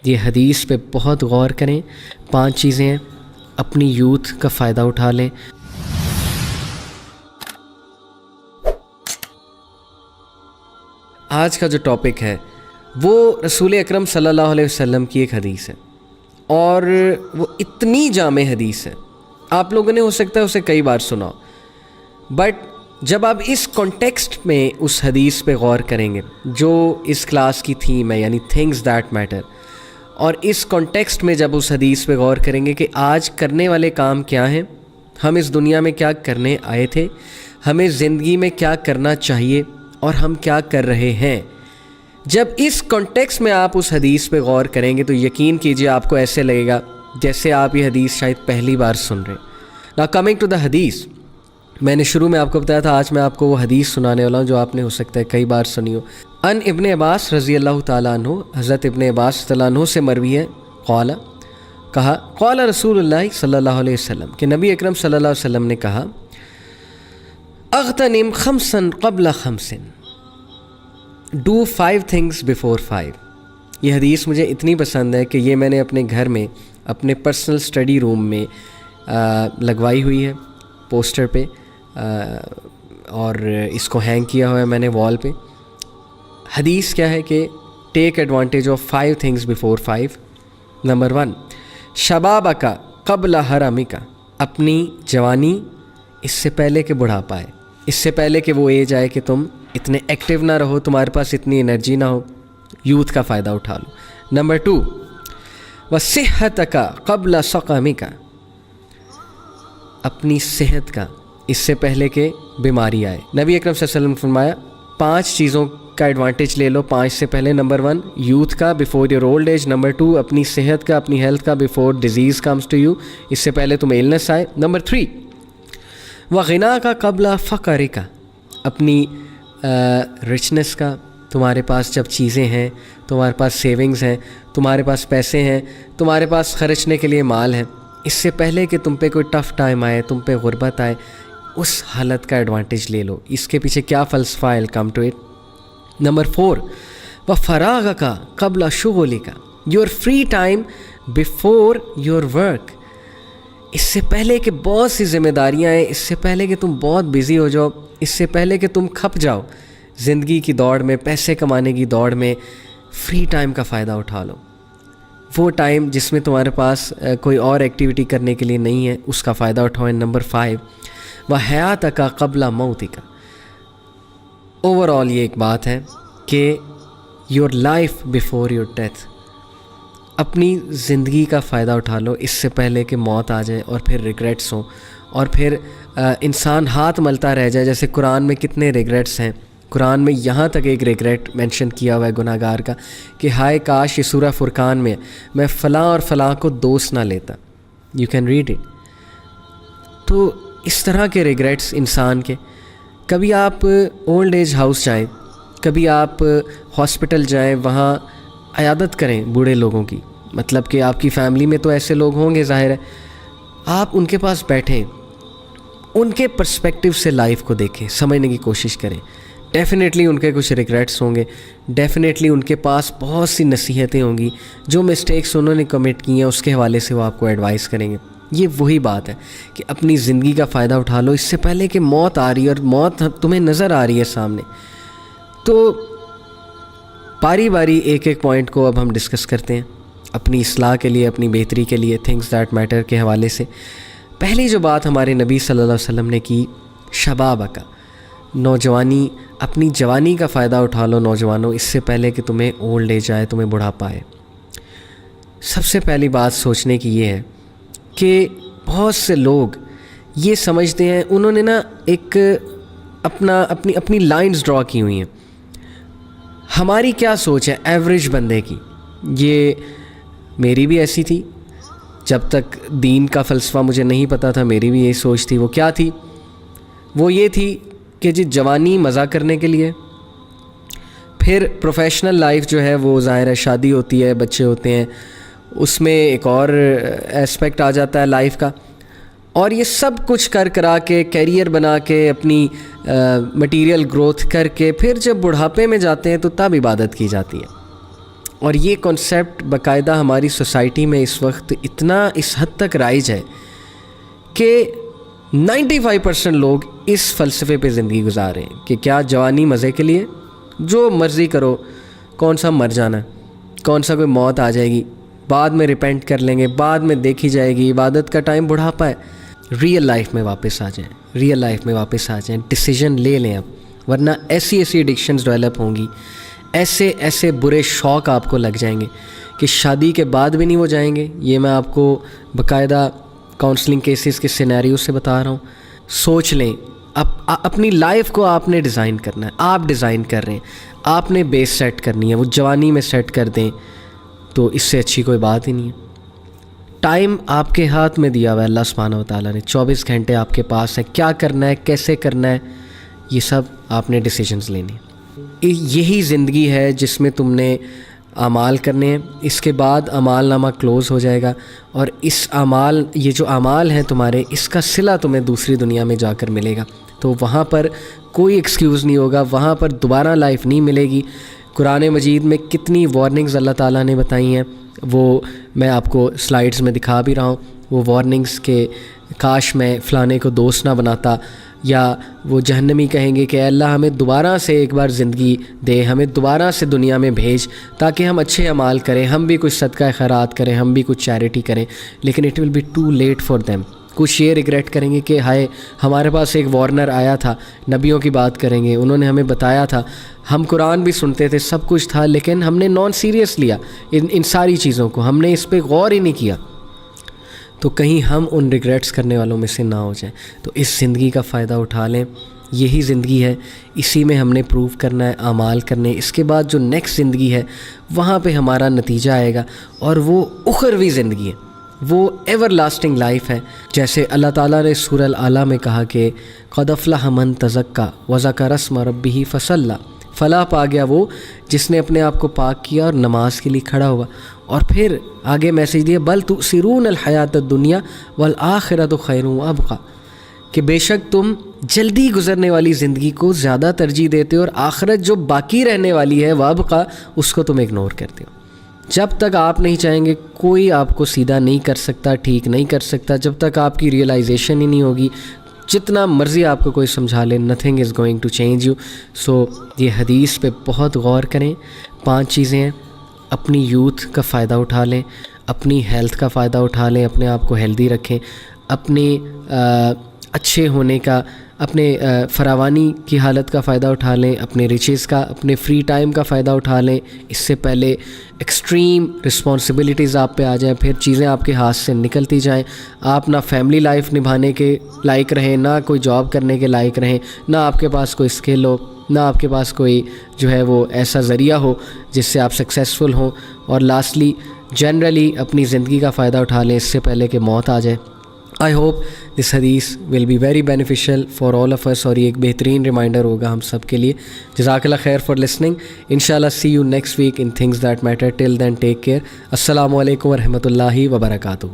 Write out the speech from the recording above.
یہ حدیث پہ بہت غور کریں. 5 چیزیں ہیں. اپنی یوتھ کا فائدہ اٹھا لیں. آج کا جو ٹاپک ہے وہ رسول اکرم صلی اللہ علیہ وسلم کی ایک حدیث ہے، اور وہ اتنی جامع حدیث ہے آپ لوگوں نے ہو سکتا ہے اسے کئی بار سنا، بٹ جب آپ اس کانٹیکسٹ میں اس حدیث پہ غور کریں گے جو اس کلاس کی تھیم ہے، یعنی تھنگز دیٹ میٹر، اور اس کانٹیکسٹ میں جب اس حدیث پہ غور کریں گے کہ آج کرنے والے کام کیا ہیں، ہم اس دنیا میں کیا کرنے آئے تھے، ہمیں زندگی میں کیا کرنا چاہیے اور ہم کیا کر رہے ہیں، جب اس کانٹیکسٹ میں آپ اس حدیث پہ غور کریں گے تو یقین کیجئے آپ کو ایسے لگے گا جیسے آپ یہ حدیث شاید پہلی بار سن رہے ہیں. Now coming to the حدیث، میں نے شروع میں آپ کو بتایا تھا آج میں آپ کو وہ حدیث سنانے والا ہوں جو آپ نے ہو سکتا ہے کئی بار سنی ہو. ان ابن عباس رضی اللہ تعالیٰ عنہ، حضرت ابن عباس رضی اللہ عنہ سے مروی ہے، کہا قال رسول اللہ صلی اللہ علیہ وسلم، کہ نبی اکرم صلی اللہ علیہ وسلم نے کہا اغتنم خمسا قبل خمس، do 5 things before 5. یہ حدیث مجھے اتنی پسند ہے کہ یہ میں نے اپنے گھر میں اپنے پرسنل اسٹڈی روم میں لگوائی ہوئی ہے پوسٹر پہ، اور اس کو ہینگ کیا ہوا ہے میں نے وال پہ. حدیث کیا ہے کہ take advantage of 5 things before 5. Number 1، شبابک قبل حرمک، اپنی جوانی اس سے پہلے کہ بڑھاپا ہے، اس سے پہلے کہ وہ ایج آئے کہ تم اتنے ایکٹیو نہ رہو، تمہارے پاس اتنی انرجی نہ ہو، یوتھ کا فائدہ اٹھا لو. نمبر 2، وصحتک قبل سقمک، اپنی صحت کا اس سے پہلے کہ بیماری آئے. نبی اکرم صلی اللہ علیہ وسلم نے فرمایا 5 چیزوں کا ایڈوانٹیج لے لو 5 سے پہلے. نمبر 1، یوتھ کا بفور یور اولڈ ایج. نمبر 2، اپنی صحت کا، اپنی ہیلتھ کا before disease comes to you, اس سے پہلے تمہیں النس آئے. نمبر 3، وغنا کا قبل فقر کا، اپنی رچنس کا، تمہارے پاس جب چیزیں ہیں، تمہارے پاس سیونگز ہیں، تمہارے پاس پیسے ہیں، تمہارے پاس خرچنے کے لیے مال ہے، اس سے پہلے کہ تم پہ کوئی ٹف ٹائم آئے، تم پہ غربت آئے، اس حالت کا ایڈوانٹیج لے لو. اس کے پیچھے کیا فلسفہ ہے، کم ٹو اٹ. نمبر 4، وفراغ کا قبل شغل کا، your free time before your work, اس سے پہلے کہ بہت سی ذمہ داریاں ہیں، اس سے پہلے کہ تم بہت بزی ہو جاؤ، اس سے پہلے کہ تم کھپ جاؤ زندگی کی دوڑ میں، پیسے کمانے کی دوڑ میں، فری ٹائم کا فائدہ اٹھا لو. وہ ٹائم جس میں تمہارے پاس کوئی اور ایکٹیویٹی کرنے کے لیے نہیں ہے، اس کا فائدہ اٹھاؤ. نمبر 5، وحیاتک قبل موتک. اوور آل یہ ایک بات ہے کہ your life before your death, اپنی زندگی کا فائدہ اٹھا لو اس سے پہلے کہ موت آ جائے اور پھر ریگریٹس ہوں، اور پھر انسان ہاتھ ملتا رہ جائے. جیسے قرآن میں کتنے ریگریٹس ہیں، قرآن میں یہاں تک ایک ریگریٹ مینشن کیا ہوا ہے گناہ گار کا کہ ہائے کاش، یہ سورہ فرقان میں میں فلاں اور فلاں کو دوست نہ لیتا. You can read it. تو اس طرح کے ریگریٹس انسان کے، کبھی آپ اولڈ ایج ہاؤس جائیں، کبھی آپ ہاسپٹل جائیں، وہاں عیادت کریں بوڑھے لوگوں کی، مطلب کہ آپ کی فیملی میں تو ایسے لوگ ہوں گے ظاہر ہے، آپ ان کے پاس بیٹھیں، ان کے پرسپیکٹیو سے لائف کو دیکھیں، سمجھنے کی کوشش کریں. ڈیفینیٹلی ان کے کچھ ریگریٹس ہوں گے، ڈیفینیٹلی ان کے پاس بہت سی نصیحتیں ہوں گی، جو مسٹیکس انہوں نے کمٹ کی ہیں اس کے حوالے سے وہ آپ کو ایڈوائز کریں گے. یہ وہی بات ہے کہ اپنی زندگی کا فائدہ اٹھا لو اس سے پہلے کہ موت آ رہی ہے، اور موت تمہیں نظر آ رہی ہے سامنے. تو باری باری ایک ایک پوائنٹ کو اب ہم ڈسکس کرتے ہیں اپنی اصلاح کے لیے، اپنی بہتری کے لیے، تھنگز دیٹ میٹر کے حوالے سے. پہلی جو بات ہمارے نبی صلی اللہ علیہ وسلم نے کی، شبابک، نوجوانی، اپنی جوانی کا فائدہ اٹھا لو نوجوانوں اس سے پہلے کہ تمہیں اولڈ ایج آئے، تمہیں بڑھاپا آئے. سب سے پہلی بات سوچنے کی یہ ہے کہ بہت سے لوگ یہ سمجھتے ہیں، انہوں نے نا ایک اپنی لائنز ڈرا کی ہوئی ہیں. ہماری کیا سوچ ہے ایوریج بندے کی، یہ میری بھی ایسی تھی، جب تک دین کا فلسفہ مجھے نہیں پتہ تھا میری بھی یہی سوچ تھی. وہ کیا تھی؟ وہ یہ تھی کہ جی جوانی مزہ کرنے کے لیے، پھر پروفیشنل لائف جو ہے وہ ظاہر ہے شادی ہوتی ہے، بچے ہوتے ہیں، اس میں ایک اور اسپیکٹ آ جاتا ہے لائف کا، اور یہ سب کچھ کرا کے کیریئر بنا کے اپنی مٹیریل گروتھ کر کے پھر جب بڑھاپے میں جاتے ہیں تو تب عبادت کی جاتی ہے. اور یہ کانسیپٹ باقاعدہ ہماری سوسائٹی میں اس وقت اتنا اس حد تک رائج ہے کہ 95% لوگ اس فلسفے پہ زندگی گزار رہے ہیں کہ کیا جوانی مزے کے لیے، جو مرضی کرو، کون سا مر جانا ہے، کون سا کوئی موت آ جائے گی، بعد میں ریپینٹ کر لیں گے، بعد میں دیکھی جائے گی، عبادت کا ٹائم بڑھاپا ہے. ریئل لائف میں واپس آ جائیں، ریئل لائف میں واپس آ جائیں، ڈیسیجن لے لیں اب، ورنہ ایسی ایڈکشنز ڈیولپ ہوں گی، ایسے برے شوق آپ کو لگ جائیں گے کہ شادی کے بعد بھی نہیں وہ جائیں گے. یہ میں آپ کو باقاعدہ کاؤنسلنگ کیسز کے سینیریو سے بتا رہا ہوں. سوچ لیں، اپنی لائف کو آپ نے ڈیزائن کرنا ہے، آپ ڈیزائن کر رہے ہیں، آپ نے بیس سیٹ کرنی ہے، وہ جوانی میں سیٹ کر دیں تو اس سے اچھی کوئی بات ہی نہیں ہے. ٹائم آپ کے ہاتھ میں دیا ہوا ہے اللہ سبحانہ و تعالیٰ نے، 24 گھنٹے آپ کے پاس ہیں. کیا کرنا ہے، کیسے کرنا ہے، یہ سب آپ نے ڈیسیجنز لینے. یہی زندگی ہے جس میں تم نے اعمال کرنے ہیں. اس کے بعد اعمال نامہ کلوز ہو جائے گا، اور یہ جو اعمال ہیں تمہارے، اس کا صلہ تمہیں دوسری دنیا میں جا کر ملے گا. تو وہاں پر کوئی ایکسکیوز نہیں ہوگا، وہاں پر دوبارہ لائف نہیں ملے گی. قرآن مجید میں کتنی وارننگز اللہ تعالیٰ نے بتائی ہیں، وہ میں آپ کو سلائیڈز میں دکھا بھی رہا ہوں. وہ وارننگز کہ کاش میں فلانے کو دوست نہ بناتا، یا وہ جہنمی کہیں گے کہ اے اللہ ہمیں دوبارہ سے ایک بار زندگی دے، ہمیں دوبارہ سے دنیا میں بھیج تاکہ ہم اچھے اعمال کریں، ہم بھی کچھ صدقہ خیرات کریں، ہم بھی کچھ چیریٹی کریں. لیکن it will be too late for them. کچھ یہ ریگریٹ کریں گے کہ ہائے ہمارے پاس ایک وارنر آیا تھا، نبیوں کی بات کریں گے، انہوں نے ہمیں بتایا تھا، ہم قرآن بھی سنتے تھے، سب کچھ تھا، لیکن ہم نے نان سیریس لیا ان ساری چیزوں کو، ہم نے اس پہ غور ہی نہیں کیا. تو کہیں ہم ان ریگریٹس کرنے والوں میں سے نہ ہو جائیں. تو اس زندگی کا فائدہ اٹھا لیں، یہی زندگی ہے، اسی میں ہم نے پروو کرنا ہے، اعمال کرنے. اس کے بعد جو نیکسٹ زندگی ہے وہاں پہ ہمارا نتیجہ آئے گا، اور وہ اخروی زندگی ہے، وہ ایور لاسٹنگ لائف ہے. جیسے اللہ تعالیٰ نے سورہ الاعلیٰ میں کہا کہ قد افلح من تزکیٰ وذکر اسم ربہ فصلی. فلاح پا گیا وہ جس نے اپنے آپ کو پاک کیا اور نماز کے لیے کھڑا ہوا. اور پھر آگے میسیج دیا بل تؤثرون الحیات الدنیا والآخرۃ خیر وابقیٰ، کہ بے شک تم جلدی گزرنے والی زندگی کو زیادہ ترجیح دیتے ہو، اور آخرت جو باقی رہنے والی ہے وابقیٰ، اس کو تم اگنور کرتے ہو. جب تک آپ نہیں چاہیں گے کوئی آپ کو سیدھا نہیں کر سکتا، ٹھیک نہیں کر سکتا. جب تک آپ کی ریئلائزیشن ہی نہیں ہوگی، جتنا مرضی آپ کو کوئی سمجھا لے، nothing is going to change you. So یہ حدیث پہ بہت غور کریں. 5 چیزیں ہیں. اپنی یوتھ کا فائدہ اٹھا لیں، اپنی ہیلتھ کا فائدہ اٹھا لیں، اپنے آپ کو ہیلدی رکھیں، اپنے اچھے ہونے کا، اپنے فراوانی کی حالت کا فائدہ اٹھا لیں، اپنے ریچز کا، اپنے فری ٹائم کا فائدہ اٹھا لیں. اس سے پہلے ایکسٹریم رسپانسبلٹیز آپ پہ آ جائیں، پھر چیزیں آپ کے ہاتھ سے نکلتی جائیں. آپ نہ فیملی لائف نبھانے کے لائق رہیں، نہ کوئی جاب کرنے کے لائق رہیں، نہ آپ کے پاس کوئی اسکل ہو، نہ آپ کے پاس کوئی جو ہے وہ ایسا ذریعہ ہو جس سے آپ سکسیزفل ہوں. اور لاسٹلی جنرلی اپنی زندگی کا فائدہ اٹھا لیں اس سے پہلے کہ موت آ جائے. آئی ہوپ دس حدیث will be very beneficial for all of us, اور یہ ایک بہترین ریمائنڈر ہوگا ہم سب کے لیے. جزاک اللہ خیر فار لسننگ. انشاءاللہ see you next week in things that matter. Till then take care. السلام علیکم ورحمۃ اللہ وبرکاتہ.